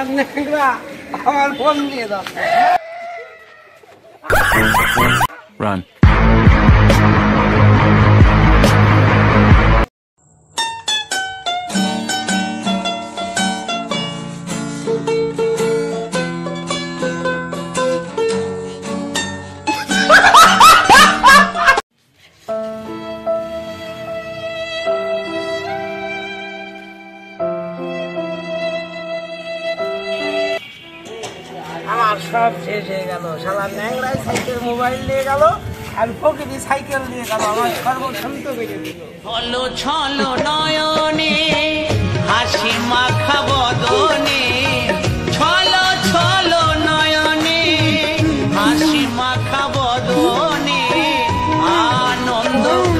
শালার ন্যাংরা আমার ফোন দিয়ে দাও। Run. আমার সব শেষ হয়ে গেল। শালা ন্যাংরায় সাইকেল মোবাইল নিয়ে গেল আর ফকিরি সাইকেল নিয়ে গেল, আমার সর্বশান্ত করে দিল।